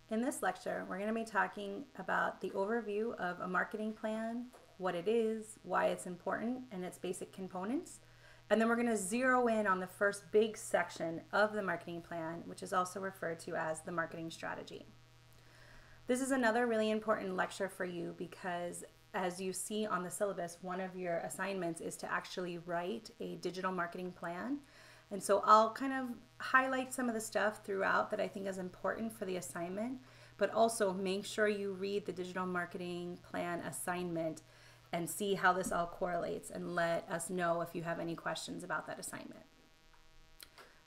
In this lecture, we're going to be talking about the overview of a marketing plan, what it is, why it's important, and its basic components. And then we're going to zero in on the first big section of the marketing plan, which is also referred to as the marketing strategy. This is another really important lecture for you because, as you see on the syllabus, one of your assignments is to actually write a digital marketing plan. And so I'll kind of highlight some of the stuff throughout that I think is important for the assignment, but also make sure you read the digital marketing plan assignment and see how this all correlates, and let us know if you have any questions about that assignment.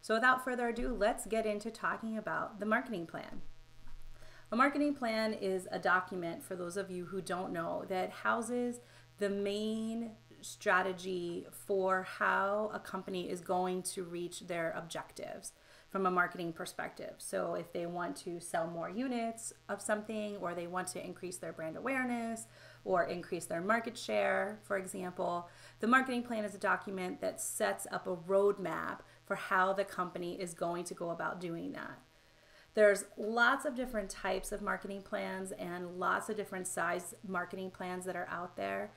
So without further ado, let's get into talking about the marketing plan. A marketing plan is a document, for those of you who don't know, that houses the main strategy for how a company is going to reach their objectives from a marketing perspective. So if they want to sell more units of something, or they want to increase their brand awareness or increase their market share, for example, the marketing plan is a document that sets up a roadmap for how the company is going to go about doing that. There's lots of different types of marketing plans and lots of different size marketing plans that are out there.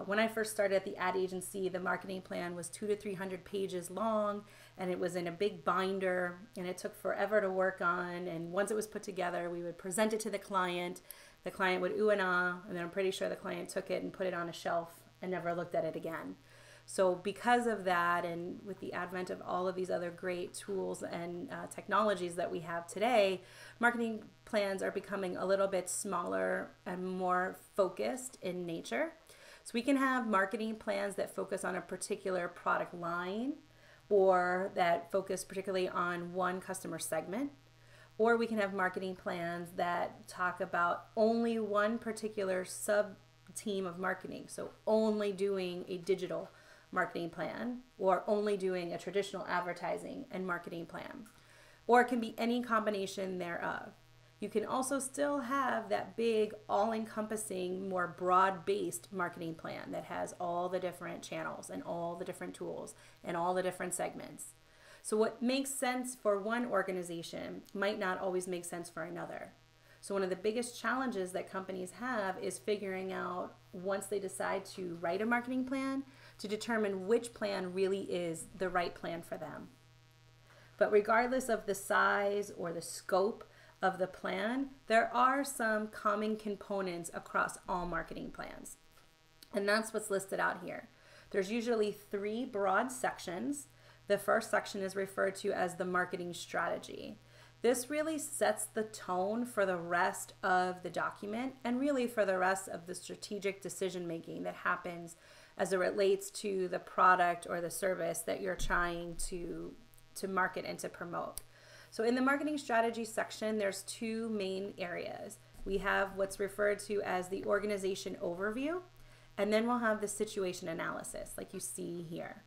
When I first started at the ad agency, the marketing plan was 200 to 300 pages long, and it was in a big binder, and it took forever to work on. And once it was put together, we would present it to the client. The client would ooh and ah, and then I'm pretty sure the client took it and put it on a shelf and never looked at it again. So because of that, and with the advent of all of these other great tools and technologies that we have today, marketing plans are becoming a little bit smaller and more focused in nature. So we can have marketing plans that focus on a particular product line, or that focus particularly on one customer segment. Or we can have marketing plans that talk about only one particular sub-team of marketing. So only doing a digital marketing plan, or only doing a traditional advertising and marketing plan. Or it can be any combination thereof. You can also still have that big, all-encompassing, more broad-based marketing plan that has all the different channels and all the different tools and all the different segments. So what makes sense for one organization might not always make sense for another. So one of the biggest challenges that companies have is figuring out, once they decide to write a marketing plan, to determine which plan really is the right plan for them. But regardless of the size or the scope of the plan, there are some common components across all marketing plans. And that's what's listed out here. There's usually 3 broad sections. The first section is referred to as the marketing strategy. This really sets the tone for the rest of the document, and really for the rest of the strategic decision making that happens as it relates to the product or the service that you're trying to market and to promote. So in the marketing strategy section, there's 2 main areas. We have what's referred to as the organization overview, and then we'll have the situation analysis, like you see here.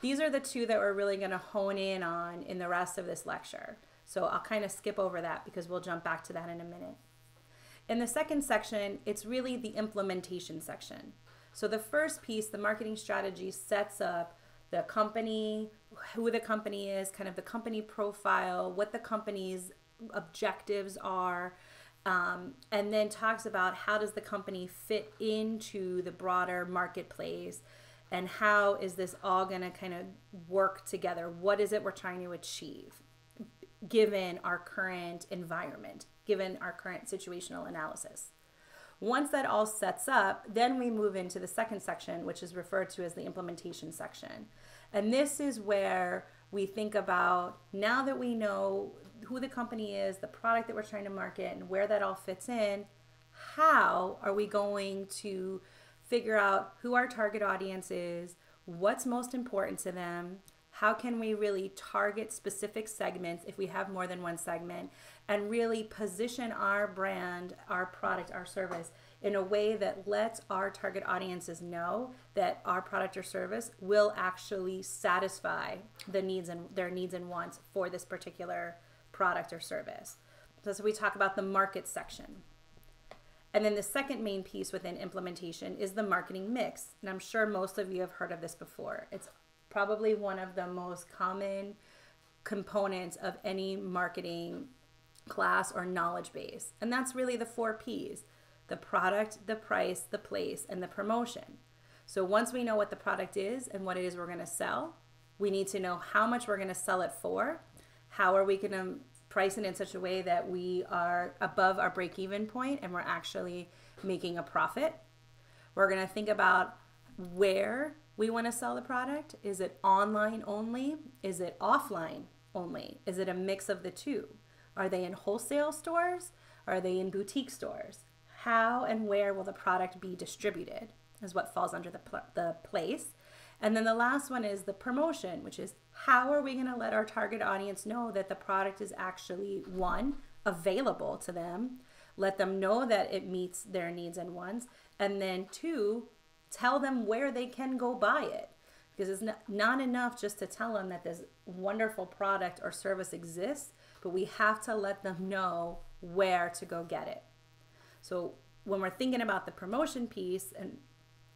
These are the 2 that we're really going to hone in on in the rest of this lecture. So I'll kind of skip over that because we'll jump back to that in a minute. In the second section, it's really the implementation section. So the first piece, the marketing strategy, sets up the company, who the company is, kind of the company profile, what the company's objectives are, and then talks about how does the company fit into the broader marketplace, and how is this all going to kind of work together? What is it we're trying to achieve given our current environment, given our current situational analysis? Once that all sets up, then we move into the second section, which is referred to as the implementation section. And this is where we think about, now that we know who the company is, the product that we're trying to market, and where that all fits in, how are we going to figure out who our target audience is, what's most important to them, how can we really target specific segments if we have more than one segment, and really position our brand, our product, our service in a way that lets our target audiences know that our product or service will actually satisfy the needs and their needs and wants for this particular product or service. So we talk about the market section. And then the second main piece within implementation is the marketing mix. And I'm sure most of you have heard of this before. It's probably one of the most common components of any marketing class, or knowledge base. And that's really the 4 P's: the product, the price, the place, and the promotion. So once we know what the product is and what it is we're going to sell, we need to know how much we're going to sell it for. How are we going to price it in such a way that we are above our break-even point and we're actually making a profit? We're going to think about where we want to sell the product. Is it online only? Is it offline only? Is it a mix of the two? Are they in wholesale stores? Are they in boutique stores? How and where will the product be distributed is what falls under the place. And then the last one is the promotion, which is how are we going to let our target audience know that the product is actually, one, available to them, let them know that it meets their needs and wants, and then 2, tell them where they can go buy it. Because it's not enough just to tell them that this wonderful product or service exists, but we have to let them know where to go get it. So when we're thinking about the promotion piece, and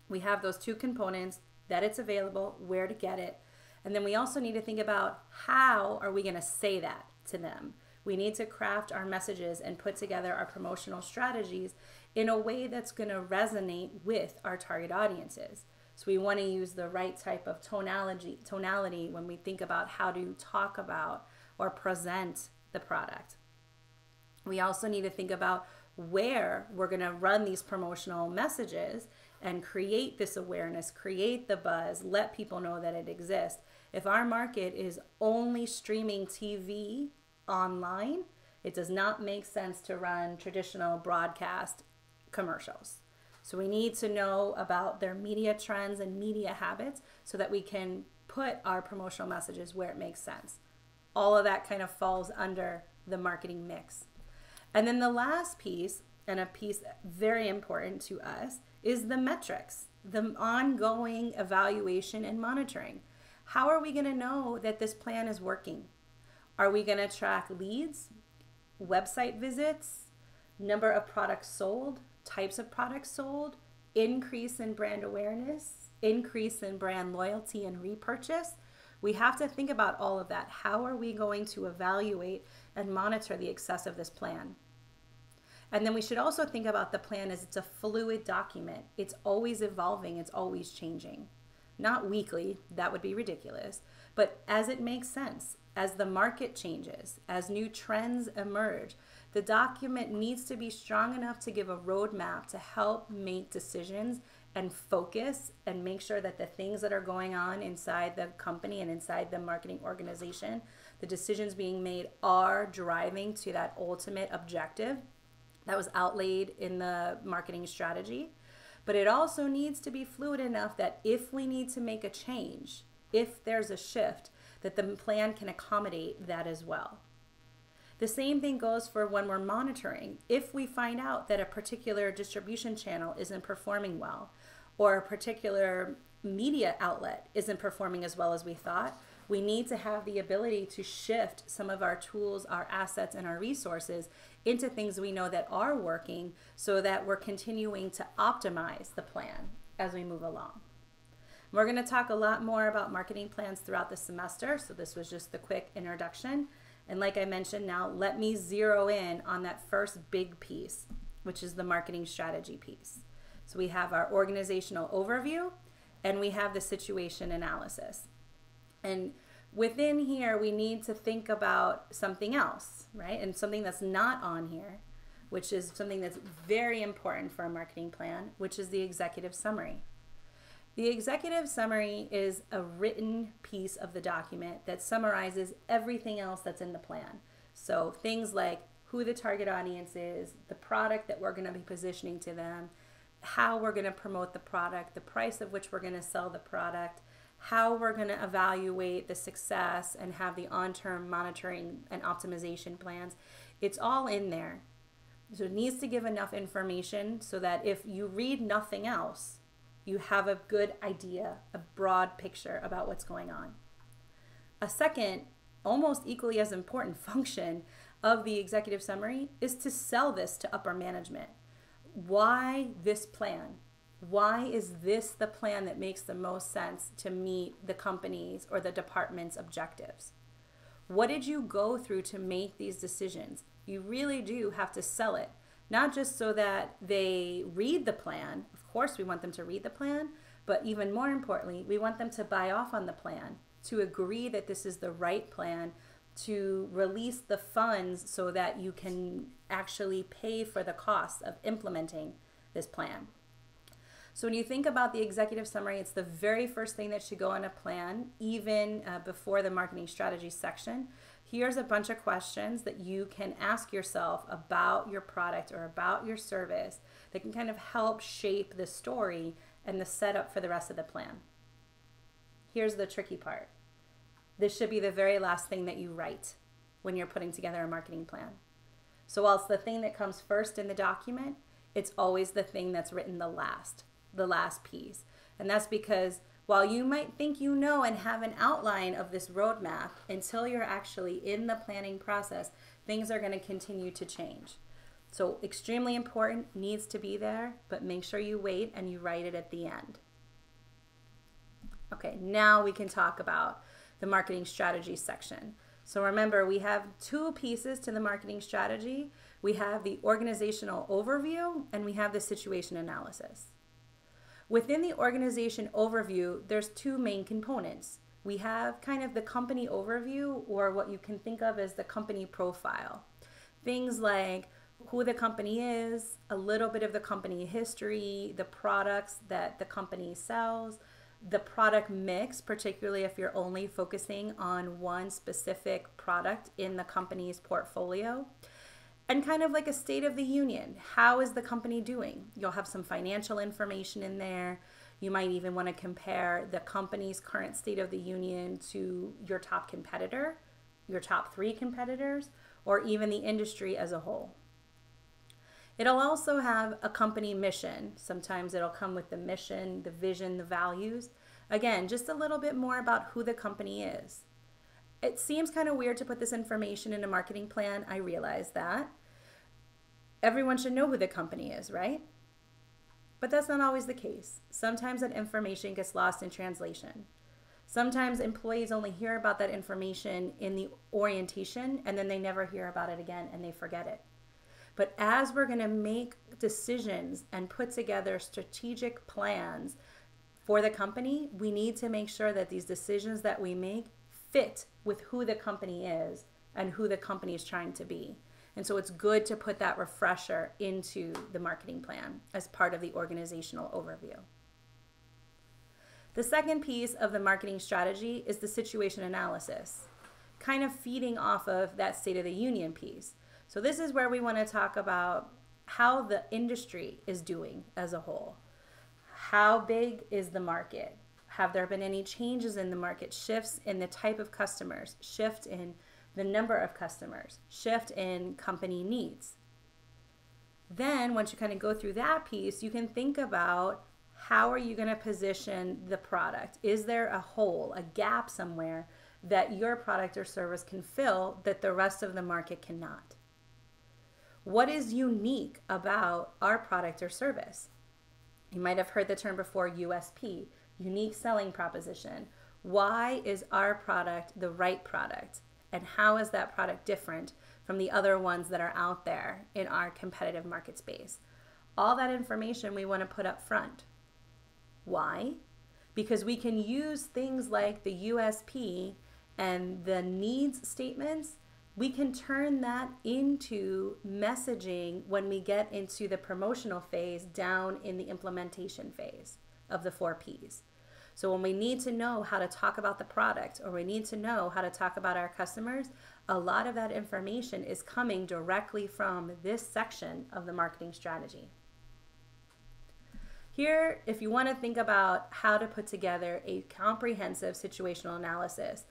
we have those 2 components, that it's available, where to get it, and then we also need to think about how are we going to say that to them. We need to craft our messages and put together our promotional strategies in a way that's going to resonate with our target audiences. So we want to use the right type of tonality when we think about how to talk about or present the product. We also need to think about where we're going to run these promotional messages and create this awareness, create the buzz, let people know that it exists. If our market is only streaming TV online, it does not make sense to run traditional broadcast commercials. So we need to know about their media trends and media habits so that we can put our promotional messages where it makes sense. All of that kind of falls under the marketing mix. And then the last piece, and a piece very important to us, is the metrics, the ongoing evaluation and monitoring. How are we going to know that this plan is working? Are we going to track leads, website visits, number of products sold, types of products sold, increase in brand awareness, increase in brand loyalty and repurchase? We have to think about all of that. How are we going to evaluate and monitor the success of this plan? And then we should also think about the plan as it's a fluid document. It's always evolving, it's always changing. Not weekly, that would be ridiculous, but as it makes sense, as the market changes, as new trends emerge, the document needs to be strong enough to give a roadmap to help make decisions and focus and make sure that the things that are going on inside the company and inside the marketing organization, the decisions being made are driving to that ultimate objective that was outlaid in the marketing strategy. But it also needs to be fluid enough that if we need to make a change, if there's a shift, that the plan can accommodate that as well. The same thing goes for when we're monitoring. If we find out that a particular distribution channel isn't performing well, or a particular media outlet isn't performing as well as we thought, we need to have the ability to shift some of our tools, our assets, and our resources into things we know that are working so that we're continuing to optimize the plan as we move along. We're going to talk a lot more about marketing plans throughout the semester, so this was just the quick introduction. And like I mentioned, now let me zero in on that first big piece, which is the marketing strategy piece. So we have our organizational overview and we have the situation analysis. And within here, we need to think about something else, right? And something that's not on here, which is something that's very important for a marketing plan, which is the executive summary. The executive summary is a written piece of the document that summarizes everything else that's in the plan. So things like who the target audience is, the product that we're going to be positioning to them, how we're going to promote the product, the price at which we're going to sell the product, how we're going to evaluate the success and have the on-term monitoring and optimization plans. It's all in there. So it needs to give enough information so that if you read nothing else, you have a good idea, a broad picture about what's going on. A second, almost equally as important function of the executive summary is to sell this to upper management. Why this plan? Why is this the plan that makes the most sense to meet the company's or the department's objectives? What did you go through to make these decisions? You really do have to sell it, not just so that they read the plan. Of course, we want them to read the plan, but even more importantly, we want them to buy off on the plan, to agree that this is the right plan, to release the funds so that you can actually pay for the cost of implementing this plan. So when you think about the executive summary, it's the very first thing that should go on a plan, even before the marketing strategy section. Here's a bunch of questions that you can ask yourself about your product or about your service that can kind of help shape the story and the setup for the rest of the plan. Here's the tricky part. This should be the very last thing that you write when you're putting together a marketing plan. So while it's the thing that comes first in the document, it's always the thing that's written the last piece. And that's because while you might think you know and have an outline of this roadmap, until you're actually in the planning process, things are going to continue to change. So extremely important, needs to be there, but make sure you wait and you write it at the end. Okay, now we can talk about the marketing strategy section. So remember, we have two pieces to the marketing strategy. We have the organizational overview and we have the situation analysis. Within the organization overview, there's two main components. We have kind of the company overview, or what you can think of as the company profile. Things like who the company is, a little bit of the company history, the products that the company sells, the product mix, particularly if you're only focusing on one specific product in the company's portfolio, and kind of like a state of the union. How is the company doing? You'll have some financial information in there. You might even want to compare the company's current state of the union to your top competitor, your top 3 competitors, or even the industry as a whole. It'll also have a company mission. Sometimes it'll come with the mission, the vision, the values. Again, just a little bit more about who the company is. It seems kind of weird to put this information in a marketing plan. I realize that. Everyone should know who the company is, right? But that's not always the case. Sometimes that information gets lost in translation. Sometimes employees only hear about that information in the orientation and then they never hear about it again and they forget it. But as we're going to make decisions and put together strategic plans for the company, we need to make sure that these decisions that we make fit with who the company is and who the company is trying to be. And so it's good to put that refresher into the marketing plan as part of the organizational overview. The second piece of the marketing strategy is the situation analysis, kind of feeding off of that State of the Union piece. So this is where we want to talk about how the industry is doing as a whole. How big is the market? Have there been any changes in the market, shifts in the type of customers, shift in the number of customers, shift in company needs? Then once you kind of go through that piece, you can think about how are you going to position the product? Is there a hole, a gap somewhere that your product or service can fill that the rest of the market cannot? What is unique about our product or service? You might have heard the term before, USP, unique selling proposition. Why is our product the right product? And how is that product different from the other ones that are out there in our competitive market space? All that information we want to put up front. Why? Because we can use things like the USP and the needs statements. We can turn that into messaging when we get into the promotional phase down in the implementation phase of the 4 Ps. So when we need to know how to talk about the product or we need to know how to talk about our customers, a lot of that information is coming directly from this section of the marketing strategy. Here, if you want to think about how to put together a comprehensive situational analysis,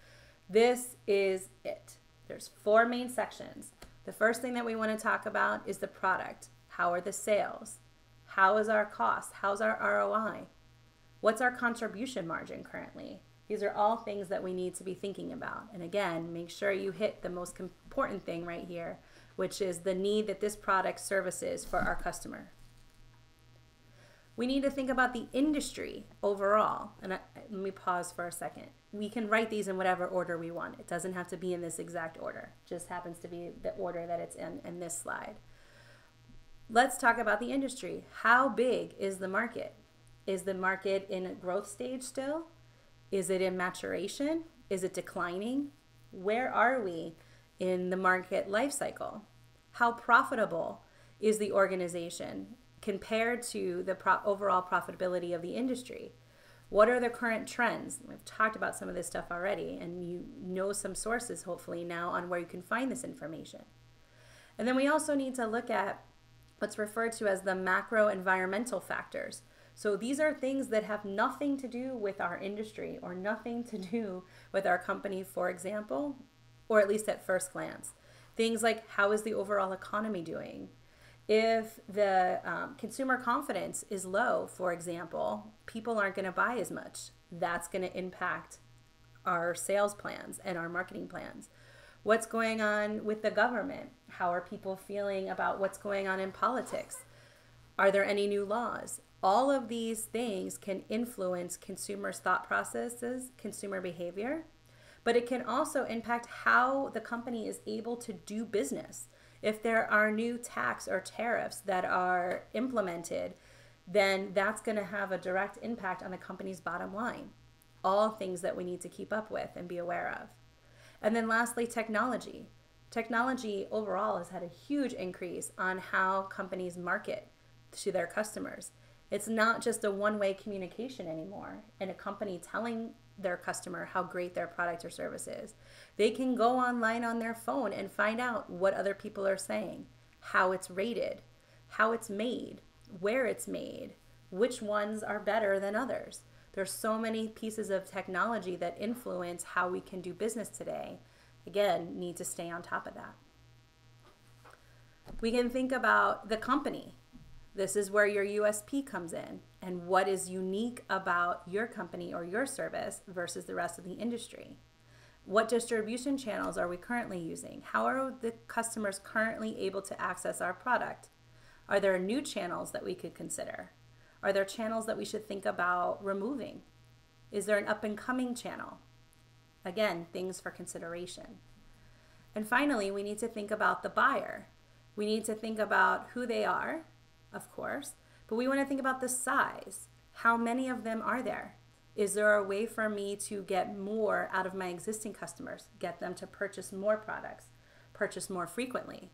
this is it. There's 4 main sections. The first thing that we want to talk about is the product. How are the sales? How is our cost? How's our ROI? What's our contribution margin currently? These are all things that we need to be thinking about. And again, make sure you hit the most important thing right here, which is the need that this product services for our customer. We need to think about the industry overall. And let me pause for a second. we can write these in whatever order we want. It doesn't have to be in this exact order. It just happens to be the order that it's in this slide. Let's talk about the industry. How big is the market? Is the market in a growth stage still? Is it in maturation? Is it declining? Where are we in the market life cycle? How profitable is the organization compared to the overall profitability of the industry? What are the current trends? We've talked about some of this stuff already, and you know some sources hopefully now on where you can find this information. And then we also need to look at what's referred to as the macro environmental factors. So these are things that have nothing to do with our industry or nothing to do with our company, for example, or at least at first glance. Things like, how is the overall economy doing? If the consumer confidence is low, for example, people aren't going to buy as much. That's going to impact our sales plans and our marketing plans. What's going on with the government? How are people feeling about what's going on in politics? Are there any new laws? All of these things can influence consumers' thought processes, consumer behavior, but it can also impact how the company is able to do business. If there are new tax or tariffs that are implemented, then that's going to have a direct impact on the company's bottom line. All things that we need to keep up with and be aware of. And then lastly, technology. Technology overall has had a huge increase on how companies market to their customers. It's not just a one-way communication anymore, and a company telling their customer how great their product or service is. They can go online on their phone and find out what other people are saying, how it's rated, how it's made, where it's made, which ones are better than others. There's so many pieces of technology that influence how we can do business today. Again, need to stay on top of that. We can think about the company. This is where your USP comes in and what is unique about your company or your service versus the rest of the industry. What distribution channels are we currently using? How are the customers currently able to access our product? Are there new channels that we could consider? Are there channels that we should think about removing? Is there an up-and-coming channel? Again, things for consideration. And finally, we need to think about the buyer. We need to think about who they are, of course, but we want to think about the size. How many of them are there? Is there a way for me to get more out of my existing customers, get them to purchase more products, purchase more frequently?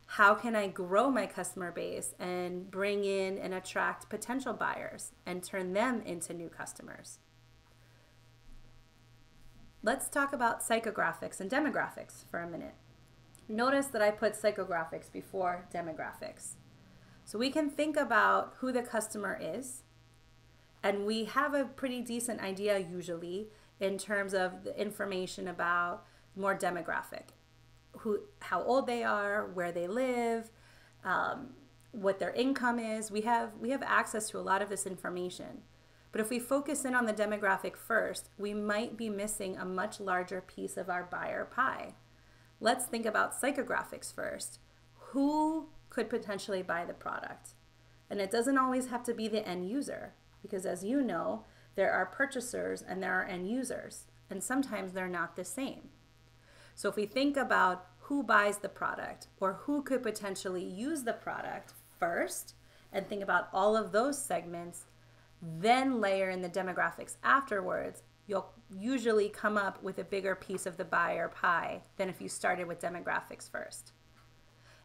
How can I grow my customer base and bring in and attract potential buyers and turn them into new customers? Let's talk about psychographics and demographics for a minute. Notice that I put psychographics before demographics. So we can think about who the customer is, and we have a pretty decent idea usually in terms of the information about more demographic. How old they are, where they live, what their income is. We have access to a lot of this information. But if we focus in on the demographic first, we might be missing a much larger piece of our buyer pie. Let's think about psychographics first. Who could potentially buy the product? And it doesn't always have to be the end user, because as you know, there are purchasers and there are end users, and sometimes they're not the same. So if we think about who buys the product or who could potentially use the product first and think about all of those segments, then layer in the demographics afterwards, you'll usually come up with a bigger piece of the buyer pie than if you started with demographics first.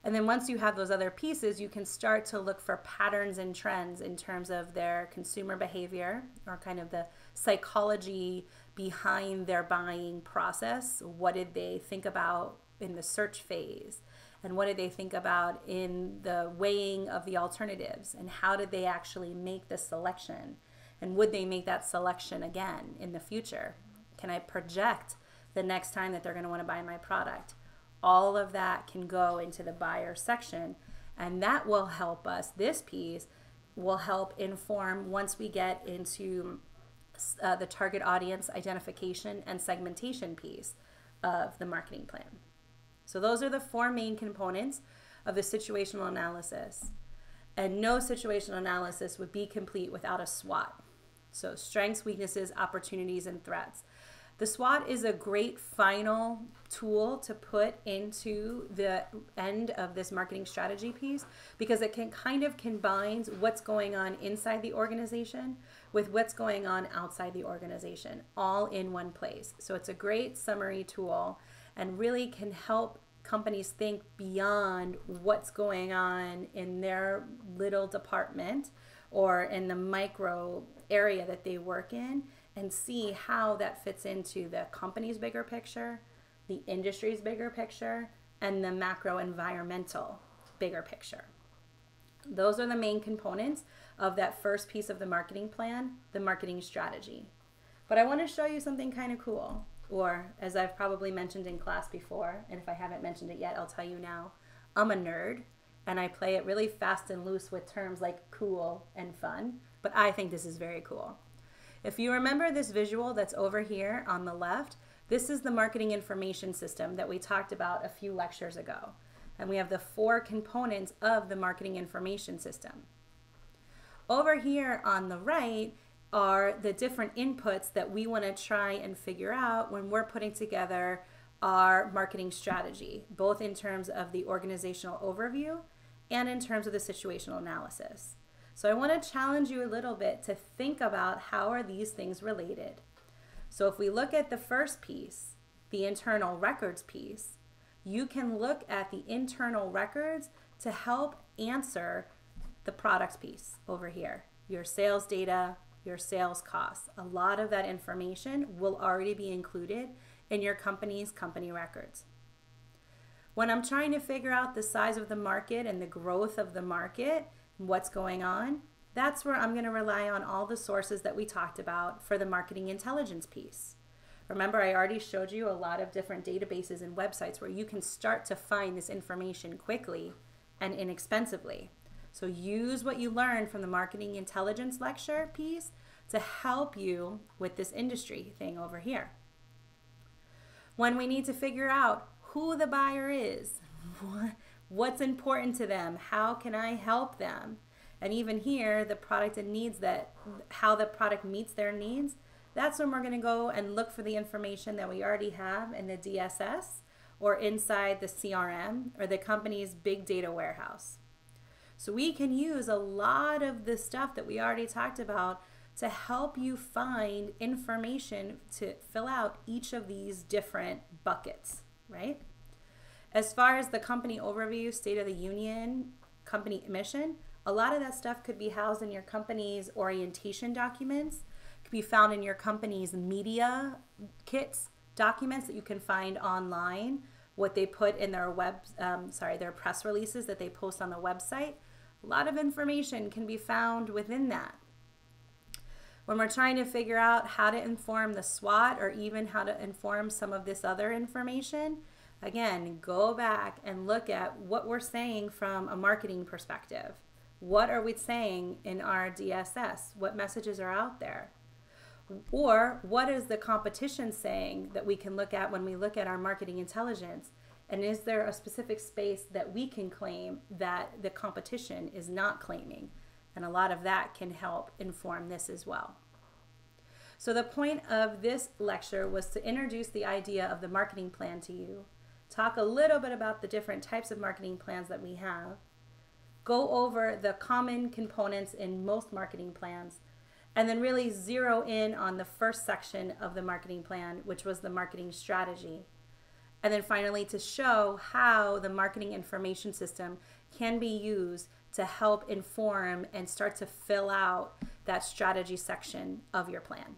And then once you have those other pieces, you can start to look for patterns and trends in terms of their consumer behavior or kind of the psychology behind their buying process. What did they think about in the search phase? And what did they think about in the weighing of the alternatives? And how did they actually make the selection? And would they make that selection again in the future? Can I project the next time that they're going to want to buy my product? All of that can go into the buyer section, and that will help us. This piece will help inform once we get into the target audience identification and segmentation piece of the marketing plan. So those are the four main components of the situational analysis. And no situational analysis would be complete without a SWOT. So strengths, weaknesses, opportunities, and threats. The SWOT is a great final tool to put into the end of this marketing strategy piece because it can kind of combines what's going on inside the organization with what's going on outside the organization all in one place. So it's a great summary tool and really can help companies think beyond what's going on in their little department or in the micro area that they work in and see how that fits into the company's bigger picture, the industry's bigger picture, and the macro environmental bigger picture. Those are the main components of that first piece of the marketing plan, the marketing strategy. But I want to show you something kind of cool, or as I've probably mentioned in class before, and if I haven't mentioned it yet, I'll tell you now, I'm a nerd and I play it really fast and loose with terms like cool and fun, but I think this is very cool. If you remember this visual that's over here on the left, this is the marketing information system that we talked about a few lectures ago. And we have the 4 components of the marketing information system. Over here on the right are the different inputs that we want to try and figure out when we're putting together our marketing strategy, both in terms of the organizational overview and in terms of the situational analysis. So I want to challenge you a little bit to think about how are these things related. So if we look at the first piece, the internal records piece, you can look at the internal records to help answer the products piece over here. Your sales data, your sales costs. A lot of that information will already be included in your company's company records. When I'm trying to figure out the size of the market and the growth of the market, what's going on, that's where I'm going to rely on all the sources that we talked about for the marketing intelligence piece. Remember, I already showed you a lot of different databases and websites where you can start to find this information quickly and inexpensively. So use what you learned from the marketing intelligence lecture piece to help you with this industry thing over here. When we need to figure out who the buyer is, what's important to them, how can I help them, and even here the product and needs, that how the product meets their needs, that's when we're going to go and look for the information that we already have in the DSS or inside the CRM or the company's big data warehouse. So we can use a lot of the stuff that we already talked about to help you find information to fill out each of these different buckets, right? As far as the company overview, state of the union, company mission, a lot of that stuff could be housed in your company's orientation documents, could be found in your company's media kits, documents that you can find online, what they put in their their press releases that they post on the website. A lot of information can be found within that. When we're trying to figure out how to inform the SWOT or even how to inform some of this other information, again, go back and look at what we're saying from a marketing perspective. What are we saying in our DSS? What messages are out there? Or what is the competition saying that we can look at when we look at our marketing intelligence? And is there a specific space that we can claim that the competition is not claiming? And a lot of that can help inform this as well. So the point of this lecture was to introduce the idea of the marketing plan to you, talk a little bit about the different types of marketing plans that we have, go over the common components in most marketing plans, and then really zero in on the first section of the marketing plan, which was the marketing strategy. And then finally to show how the marketing information system can be used to help inform and start to fill out that strategy section of your plan.